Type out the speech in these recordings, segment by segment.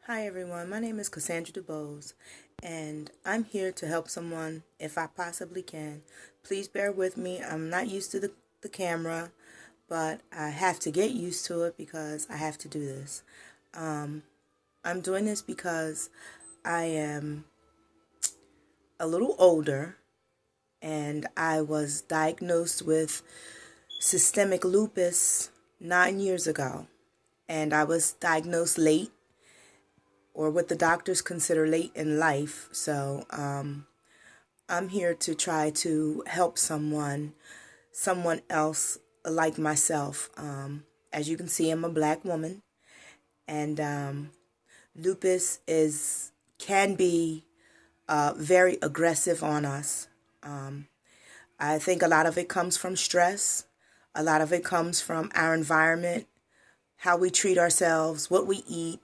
Hi everyone, my name is Casandra DuBose and I'm here to help someone if I possibly can. Please bear with me. I'm not used to the camera, but I have to get used to it because I have to do this. I'm doing this because I am a little older and I was diagnosed with systemic lupus 9 years ago. And I was diagnosed late, or what the doctors consider late in life. So I'm here to try to help someone else like myself. As you can see, I'm a black woman, and lupus can be very aggressive on us. I think a lot of it comes from stress. A lot of it comes from our environment, how we treat ourselves, what we eat,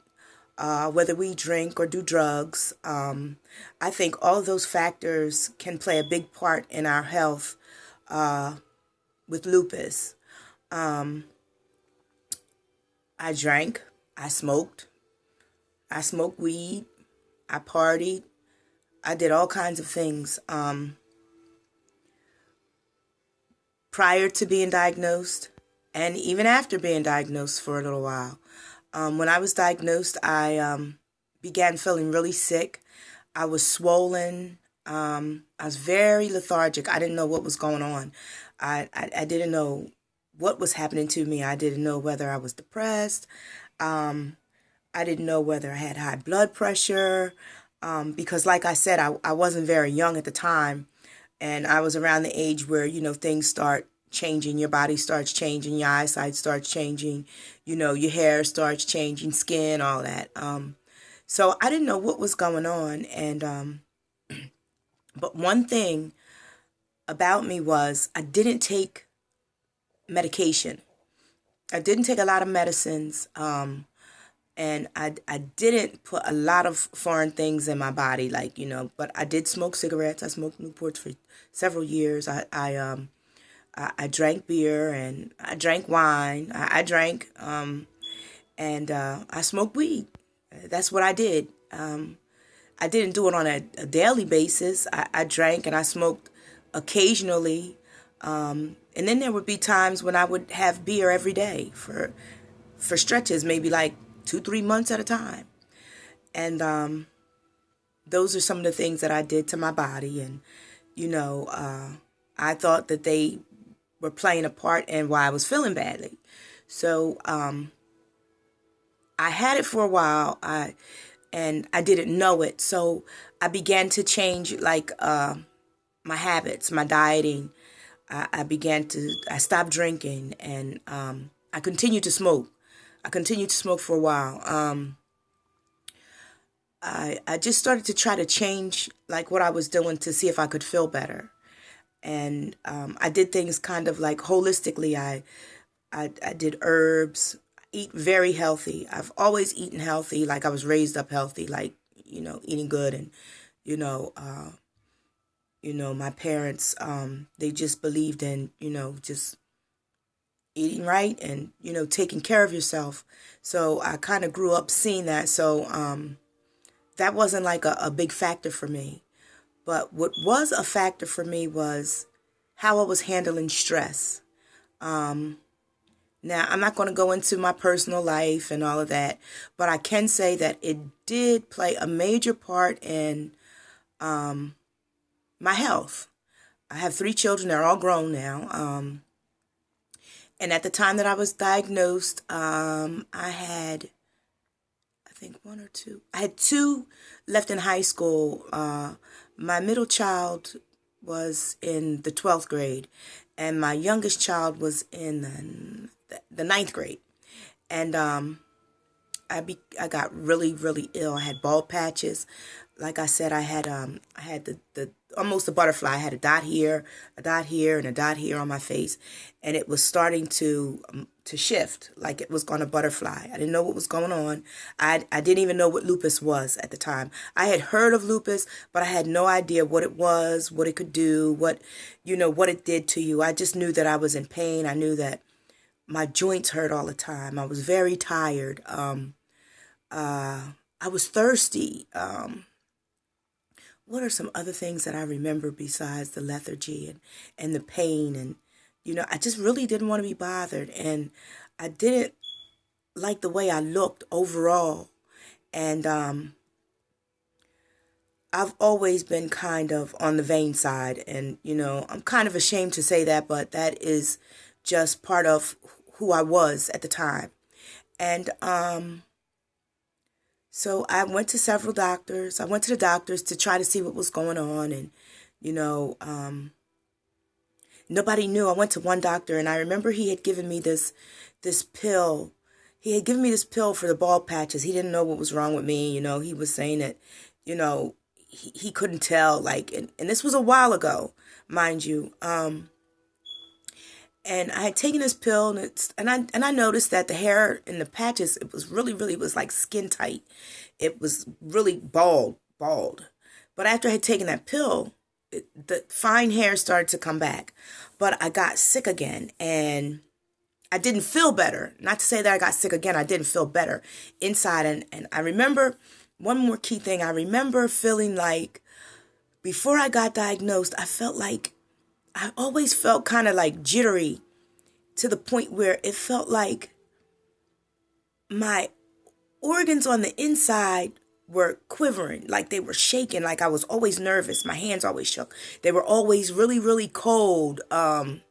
whether we drink or do drugs. I think all of those factors can play a big part in our health with lupus. I drank, I smoked weed, I partied, I did all kinds of things prior to being diagnosed and even after being diagnosed for a little while. When I was diagnosed, I began feeling really sick. I was swollen. I was very lethargic. I didn't know what was going on. I didn't know what was happening to me. I didn't know whether I was depressed. I didn't know whether I had high blood pressure. Because like I said, I wasn't very young at the time. And I was around the age where, things start changing, your body starts changing, your eyesight starts changing, your hair starts changing, skin, all that. So I didn't know what was going on. And but one thing about me was I didn't take medication. I didn't take a lot of medicines. And I didn't put a lot of foreign things in my body, but I did smoke cigarettes. I smoked Newports for several years. I drank beer and I drank wine. I drank and I smoked weed. That's what I did. I didn't do it on a daily basis. I drank and I smoked occasionally. And then there would be times when I would have beer every day for stretches, maybe like 2-3 months at a time. And those are some of the things that I did to my body. And, I thought that they were playing a part in why I was feeling badly. So I had it for a while, and I didn't know it. So I began to change, my habits, my dieting. I stopped drinking, and I continued to smoke. I continued to smoke for a while. I just started to try to change what I was doing to see if I could feel better. And I did things kind of like holistically. I did herbs, eat very healthy. I've always eaten healthy, like I was raised up healthy, eating good. And, my parents, they just believed in, just eating right and, taking care of yourself. So I kind of grew up seeing that. So that wasn't like a big factor for me. But what was a factor for me was how I was handling stress. Now, I'm not going to go into my personal life and all of that, but I can say that it did play a major part in my health. I have 3 children. They're all grown now. And at the time that I was diagnosed, I had, I think I had 2 left in high school. My middle child was in the 12th grade, and my youngest child was in the 9th grade. And I got really, really ill. I had bald patches. Like I said, I had the almost a butterfly. I had a dot here, and a dot here on my face, and it was starting to shift, like it was going to butterfly. I didn't know what was going on. I didn't even know what lupus was at the time. I had heard of lupus, but I had no idea what it was, what it could do, what it did to you. I just knew that I was in pain. I knew that my joints hurt all the time. I was very tired. I was thirsty. What are some other things that I remember besides the lethargy and the pain? And, I just really didn't want to be bothered. And I didn't like the way I looked overall. And I've always been kind of on the vain side. And, I'm kind of ashamed to say that, but that is just part of who I was at the time. And so I went to several doctors. I went to the doctors to try to see what was going on. And, nobody knew. I went to one doctor, and I remember he had given me this pill. He had given me this pill for the bald patches. He didn't know what was wrong with me. He was saying that, he couldn't tell. Like, and this was a while ago, mind you. And I had taken this pill, and I noticed that the hair in the patches, it was really, really, it was like skin tight. It was really bald. But after I had taken that pill, the fine hair started to come back. But I got sick again, and I didn't feel better. Not to say that I got sick again, I didn't feel better inside. And I remember one more key thing. I remember feeling like before I got diagnosed, I always felt kind of like jittery, to the point where it felt like my organs on the inside were quivering, like they were shaking, like I was always nervous. My hands always shook. They were always really, really cold. I'm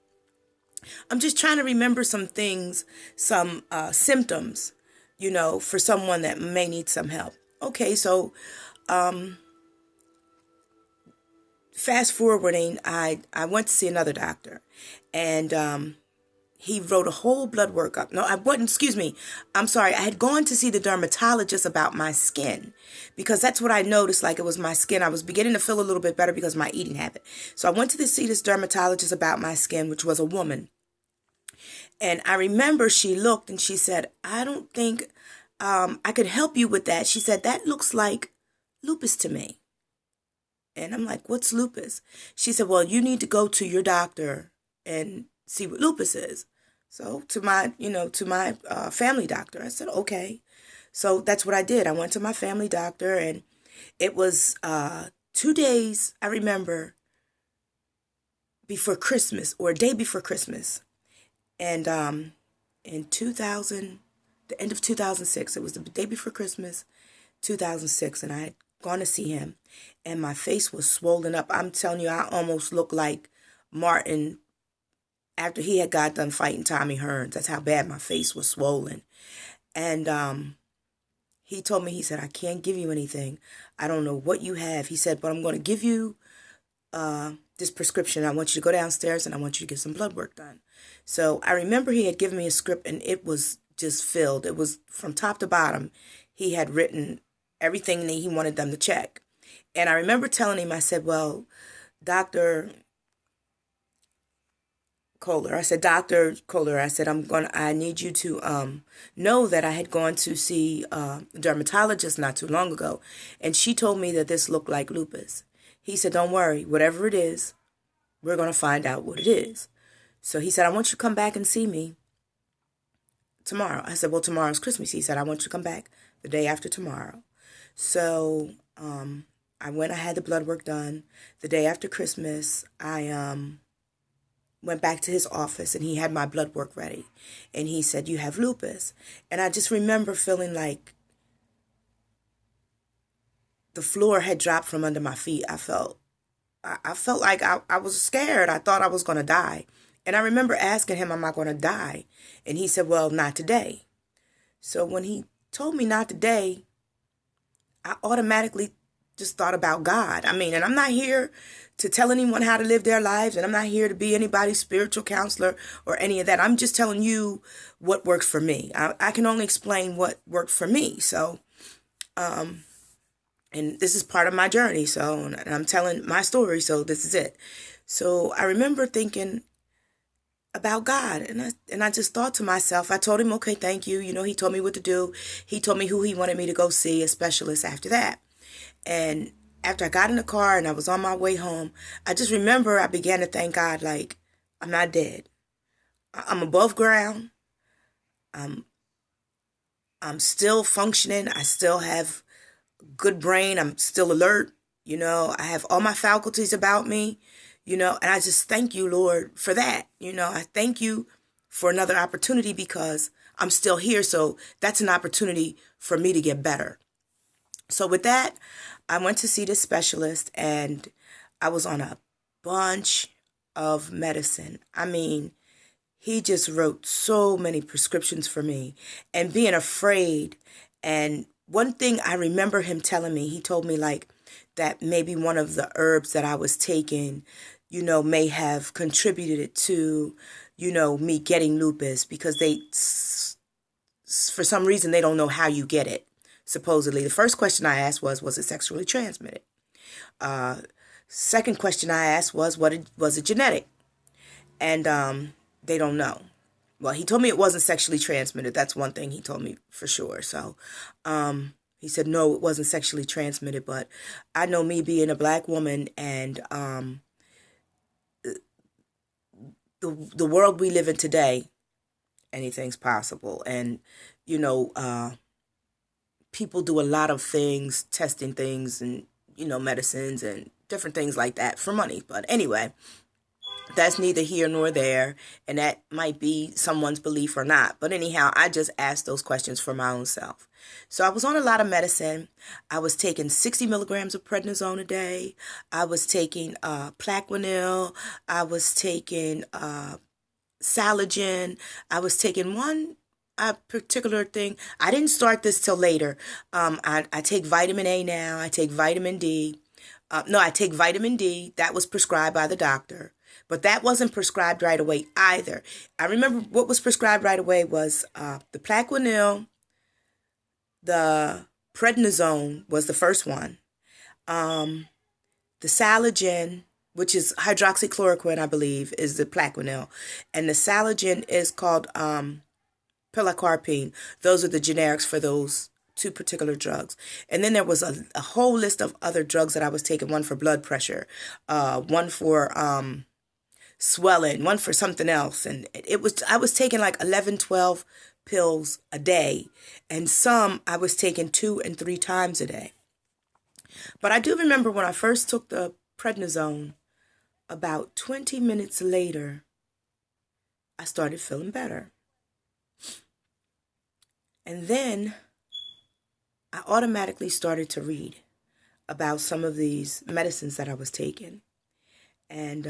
just trying to remember some things, some symptoms, for someone that may need some help. Okay, so fast forwarding, I went to see another doctor, and he wrote a whole blood work up. No, I wasn't, excuse me. I'm sorry. I had gone to see the dermatologist about my skin, because that's what I noticed, like it was my skin. I was beginning to feel a little bit better because of my eating habit. So I went to see this dermatologist about my skin, which was a woman. And I remember she looked and she said, I don't think I could help you with that. She said, that looks like lupus to me. And I'm like, what's lupus? She said, well, you need to go to your doctor and see what lupus is. So to my family doctor, I said, okay. So that's what I did. I went to my family doctor, and it was 2 days, I remember, before Christmas, or a day before Christmas. And in the end of 2006, it was the day before Christmas, 2006, and I had gone to see him, and my face was swollen up. I'm telling you, I almost looked like Martin after he had got done fighting Tommy Hearns. That's how bad my face was swollen. And he told me, he said, I can't give you anything. I don't know what you have. He said, but I'm going to give you this prescription. I want you to go downstairs, and I want you to get some blood work done. So I remember he had given me a script, and it was just filled. It was from top to bottom. He had written everything that he wanted them to check. And I remember telling him, I said, well, Dr. Kohler, I said, Dr. Kohler, I said, I need you to know that I had gone to see a dermatologist not too long ago, and she told me that this looked like lupus. He said, don't worry, whatever it is, we're going to find out what it is. So he said, I want you to come back and see me tomorrow. I said, well, tomorrow's Christmas. He said, I want you to come back the day after tomorrow. So I went, I had the blood work done. The day after Christmas, I went back to his office, and he had my blood work ready. And he said, you have lupus. And I just remember feeling like the floor had dropped from under my feet. I felt like I was scared. I thought I was going to die. And I remember asking him, am I going to die? And he said, well, not today. So when he told me not today, I automatically just thought about God. I mean, and I'm not here to tell anyone how to live their lives, and I'm not here to be anybody's spiritual counselor or any of that. I'm just telling you what worked for me. I can only explain what worked for me. So, and this is part of my journey. So, and I'm telling my story. So this is it. So I remember thinking about God, and I just thought to myself, I told him, okay, thank you. He told me what to do. He told me who he wanted me to go see, a specialist after that. And after I got in the car and I was on my way home, I just remember I began to thank God, like, I'm not dead. I'm above ground. I'm still functioning. I still have good brain. I'm still alert. I have all my faculties about me, and I just thank you, Lord, for that. I thank you for another opportunity because I'm still here. So that's an opportunity for me to get better. So with that, I went to see this specialist and I was on a bunch of medicine. I mean, he just wrote so many prescriptions for me and being afraid. And one thing I remember him telling me, he told me like that maybe one of the herbs that I was taking, may have contributed to, me getting lupus because for some reason, they don't know how you get it. Supposedly, the first question I asked was it sexually transmitted? Second question I asked was it genetic? And they don't know. Well, he told me it wasn't sexually transmitted. That's one thing he told me for sure. So he said, no, it wasn't sexually transmitted. But I know me being a black woman and the world we live in today, anything's possible. And, people do a lot of things, testing things and, medicines and different things like that for money. But anyway, that's neither here nor there, and that might be someone's belief or not. But anyhow, I just asked those questions for my own self. So I was on a lot of medicine. I was taking 60 milligrams of prednisone a day. I was taking Plaquenil. I was taking Salogen. I was taking one particular thing. I didn't start this till later. I take vitamin A now. I take vitamin D. No, I take vitamin D. That was prescribed by the doctor. But that wasn't prescribed right away either. I remember what was prescribed right away was the Plaquenil, the prednisone was the first one, the Salogen, which is hydroxychloroquine, I believe, is the Plaquenil, and the Salogen is called pilocarpine. Those are the generics for those two particular drugs. And then there was a whole list of other drugs that I was taking, one for blood pressure, one for swelling, one for something else. And I was taking like 11, 12 pills a day. And some I was taking 2 and 3 times a day. But I do remember when I first took the prednisone, about 20 minutes later, I started feeling better. And then I automatically started to read about some of these medicines that I was taking. And,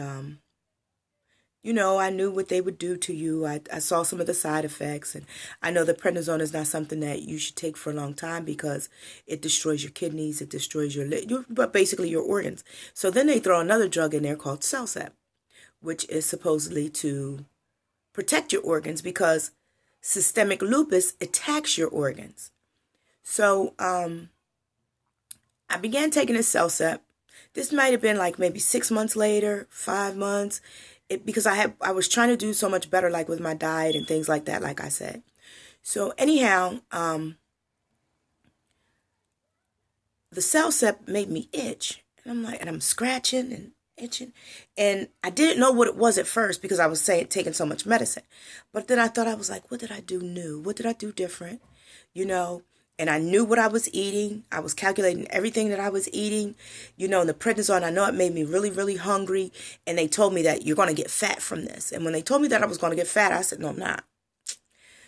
I knew what they would do to you. I saw some of the side effects. And I know that prednisone is not something that you should take for a long time because it destroys your kidneys. It destroys but basically your organs. So then they throw another drug in there called Celsep, which is supposedly to protect your organs because systemic lupus attacks your organs. So I began taking this Celsep. This might have been like maybe 6 months later, 5 months, because I was trying to do so much better, like with my diet and things like that, like I said. So anyhow, the Celsep made me itch, and I'm scratching and itching, and I didn't know what it was at first because I was taking so much medicine. But then I was like, what did I do new? What did I do different? And I knew what I was eating. I was calculating everything that I was eating. And the prednisone, I know it made me really, really hungry. And they told me that you're going to get fat from this. And when they told me that I was going to get fat, I said, no, I'm not.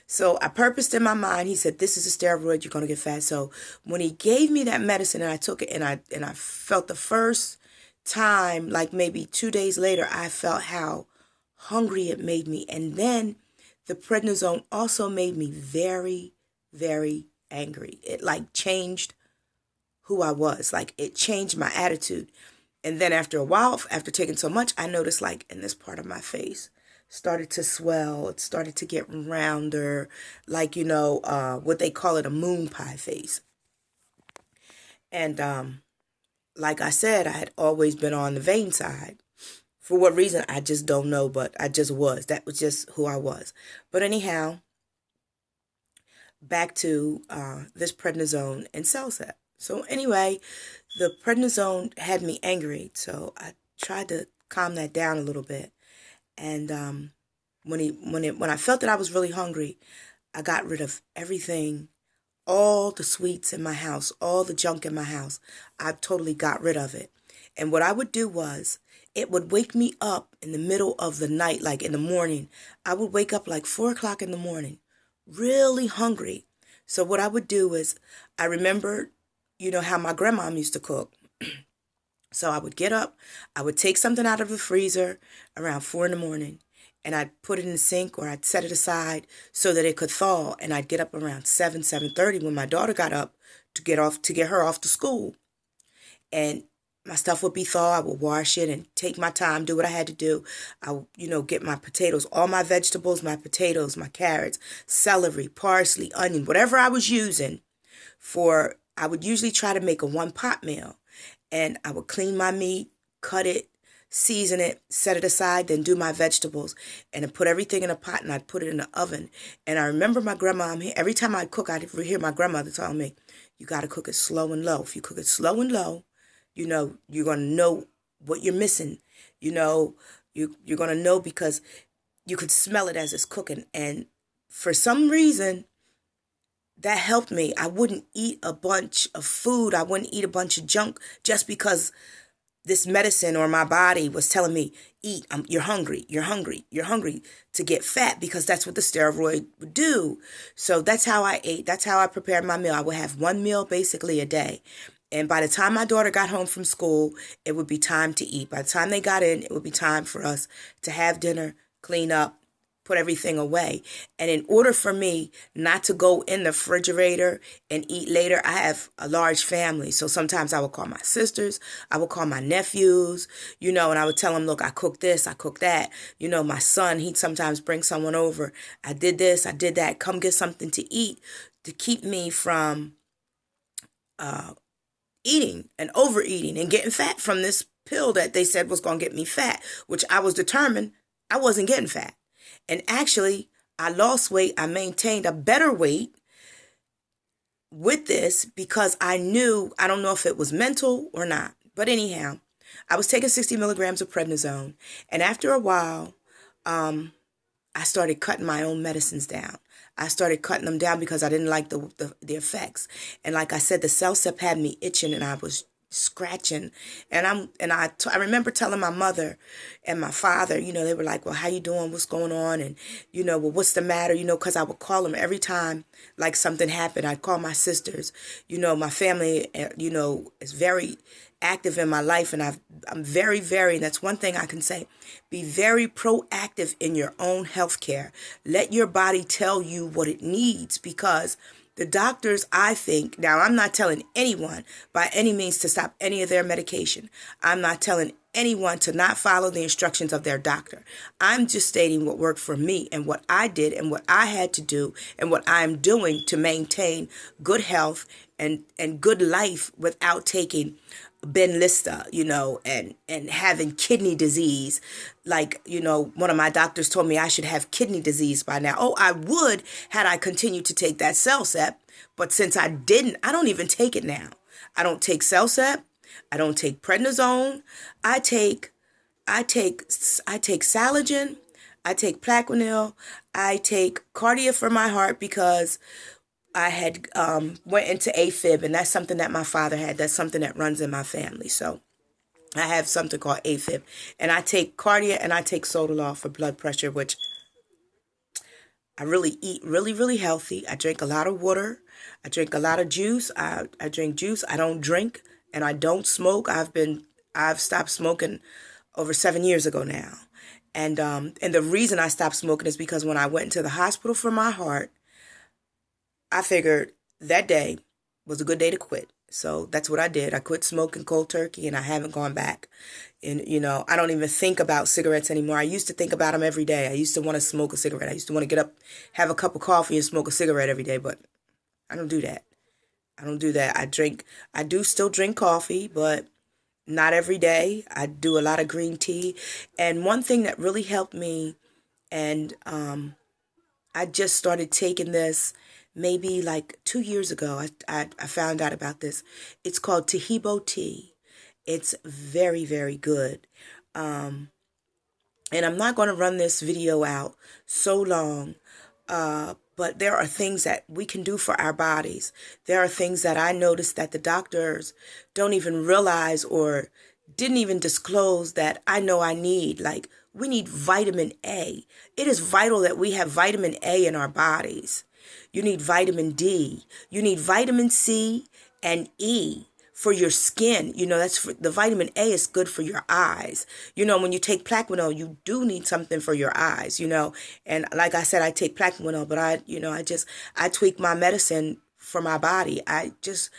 So I purposed in my mind, he said, this is a steroid, you're going to get fat. So when he gave me that medicine and I took it and I felt the first time, like maybe 2 days later, I felt how hungry it made me. And then the prednisone also made me very, very angry. It like changed who I was. Like it changed my attitude. And then after a while, after taking so much, I noticed like in this part of my face started to swell. It started to get rounder, like, what they call it, a moon pie face. And like I said, I had always been on the vain side. For what reason, I just don't know, but I just was. That was just who I was. But anyhow, back to this prednisone and Celsep. So anyway, the prednisone had me angry, so I tried to calm that down a little bit. And when I felt that I was really hungry, I got rid of everything, all the sweets in my house, all the junk in my house. I totally got rid of it. And what I would do was, it would wake me up in the middle of the night, like in the morning. I would wake up like 4 o'clock in the morning, really hungry. So what I would do is, I remember, how my grandmom used to cook. So I would get up, I would take something out of the freezer around 4 in the morning, and I'd put it in the sink, or I'd set it aside so that it could thaw, and I'd get up around 7:30 when my daughter got up to get her off to school. And my stuff would be thawed. I would wash it and take my time, do what I had to do. I would, get my potatoes, all my vegetables, my potatoes, my carrots, celery, parsley, onion, whatever I was using I would usually try to make a one-pot meal. And I would clean my meat, cut it, season it, set it aside, then do my vegetables. And I put everything in a pot, and I'd put it in the oven. And I remember my grandma, every time I'd cook, I'd hear my grandmother tell me, you got to cook it slow and low. If you cook it slow and low, you're going to know what you're missing. You're going to know, because you could smell it as it's cooking. And for some reason, that helped me. I wouldn't eat a bunch of food. I wouldn't eat a bunch of junk just because this medicine or my body was telling me, eat, you're hungry, to get fat, because that's what the steroid would do. So that's how I ate. That's how I prepared my meal. I would have one meal basically a day. And by the time my daughter got home from school, it would be time to eat. By the time they got in, it would be time for us to have dinner, clean up, put everything away. And in order for me not to go in the refrigerator and eat later, I have a large family. So sometimes I would call my sisters, I would call my nephews, and I would tell them, look, I cooked this, I cooked that. My son, he'd sometimes bring someone over. I did this, I did that. Come get something to eat, to keep me from eating and overeating and getting fat from this pill that they said was going to get me fat, which I was determined I wasn't getting fat. And actually, I lost weight. I maintained a better weight with this, because I knew, I don't know if it was mental or not, but anyhow, I was taking 60 milligrams of prednisone. And after a while, I started cutting my own medicines down. I started cutting them down because I didn't like the effects. And like I said, the Celsep had me itching, and I was scratching. And I remember telling my mother and my father, they were like, well, how you doing? What's going on? And, well, what's the matter? Because I would call them every time like something happened. I'd call my sisters. My family, is very active in my life, and I'm very, very, and that's one thing I can say, be very proactive in your own health care. Let your body tell you what it needs, because the doctors, I think, now I'm not telling anyone by any means to stop any of their medication. I'm not telling anyone to not follow the instructions of their doctor. I'm just stating what worked for me and what I did and what I had to do and what I'm doing to maintain good health and good life without taking Benlysta, and having kidney disease. Like, one of my doctors told me I should have kidney disease by now. Oh, I would had I continued to take that Celsep, but since I didn't, I don't even take it now. I don't take Celsep. I don't take prednisone. I take Salogen. I take Plaquenil. I take Cardia for my heart, because I had went into AFib, and that's something that my father had. That's something that runs in my family. So I have something called AFib, and I take Cardia and I take Sotalol for blood pressure, which I really eat really, really healthy. I drink a lot of water. I drink a lot of juice. I drink juice. I don't drink, and I don't smoke. I've stopped smoking over 7 years ago now. And the reason I stopped smoking is because when I went into the hospital for my heart, I figured that day was a good day to quit. So that's what I did. I quit smoking cold turkey, and I haven't gone back. And, I don't even think about cigarettes anymore. I used to think about them every day. I used to want to smoke a cigarette. I used to want to get up, have a cup of coffee, and smoke a cigarette every day. But I don't do that. I do still drink coffee, but not every day. I do a lot of green tea. And one thing that really helped me, and I just started taking this maybe like 2 years ago. I found out about this. It's called Tahibo tea. It's very, very good. And I'm not going to run this video out so long, But there are things that we can do for our bodies. There are things that I noticed that the doctors don't even realize or didn't even disclose that I know I need. Like, we need vitamin A. It is vital that we have vitamin A in our bodies. You need vitamin D. You need vitamin C and E for your skin. That's the vitamin A is good for your eyes. When you take Plaquenil, you do need something for your eyes, And like I said, I take Plaquenil, but I tweak my medicine for my body. I just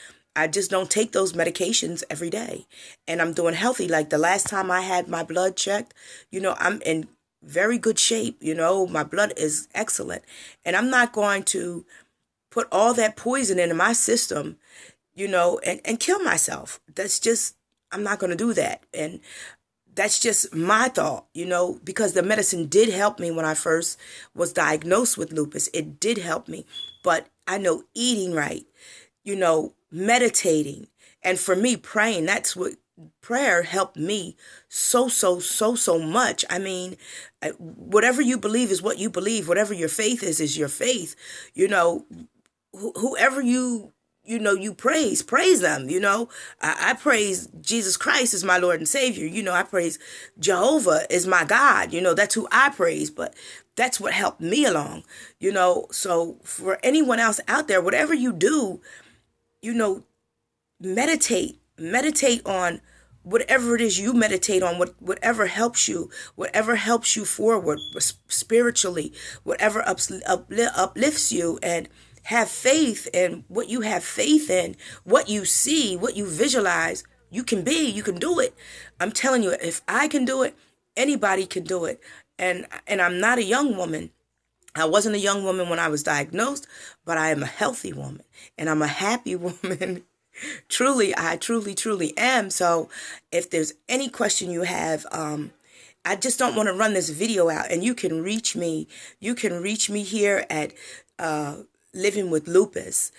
don't take those medications every day. And I'm doing healthy. Like the last time I had my blood checked, I'm in very good shape. My blood is excellent. And I'm not going to put all that poison into my system, and kill myself. I'm not going to do that. And that's just my thought, because the medicine did help me when I first was diagnosed with lupus. It did help me. But I know eating right, meditating, and for me, praying, prayer helped me so much. I mean, whatever you believe is what you believe. Whatever your faith is your faith. Whoever you praise them. I praise Jesus Christ as my Lord and Savior. I praise Jehovah as my God. That's who I praise, but that's what helped me along. So for anyone else out there, whatever you do, meditate on whatever it is you meditate on, whatever helps you forward spiritually, whatever uplifts you, and have faith in what you have faith in, what you see, what you visualize. You can do it. I'm telling you, if I can do it, anybody can do it. And I'm not a young woman. I wasn't a young woman when I was diagnosed, but I am a healthy woman and I'm a happy woman. Truly, I truly am. So if there's any question you have, I just don't want to run this video out, and you can reach me. You can reach me here at Living with Lupus,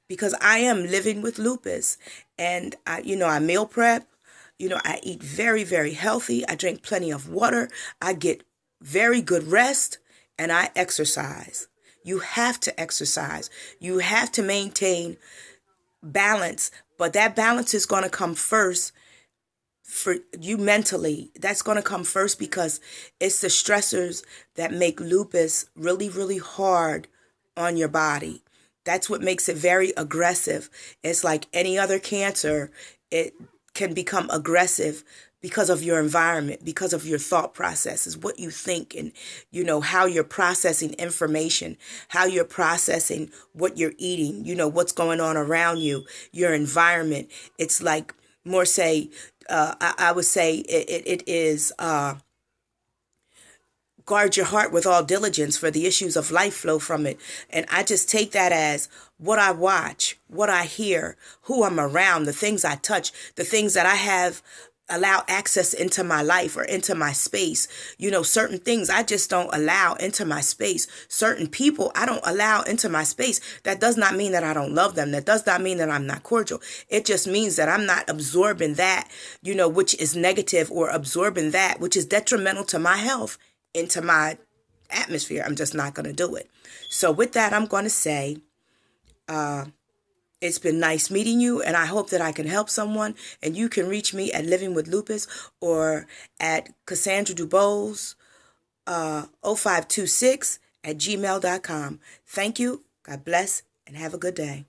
because I am living with lupus, and I meal prep. I eat very, very healthy. I drink plenty of water. I get very good rest, and I exercise. You have to exercise. You have to maintain balance, but that balance is going to come first for you mentally. That's going to come first, because it's the stressors that make lupus really, really hard on your body. That's what makes it very aggressive. It's like any other cancer. It can become aggressive because of your environment, because of your thought processes, what you think, and how you're processing information, how you're processing what you're eating, what's going on around you, your environment. It's like more say, I would say it is guard your heart with all diligence, for the issues of life flow from it. And I just take that as what I watch, what I hear, who I'm around, the things I touch, the things that I have allow access into my life or into my space. Certain things I just don't allow into my space. Certain people I don't allow into my space. That does not mean that I don't love them. That does not mean that I'm not cordial. It just means that I'm not absorbing that, which is negative, or absorbing that which is detrimental to my health into my atmosphere. I'm just not going to do it. So with that, I'm going to say, it's been nice meeting you, and I hope that I can help someone. And you can reach me at Living with Lupus or at Casandra DuBose 0526 @gmail.com. Thank you. God bless, and have a good day.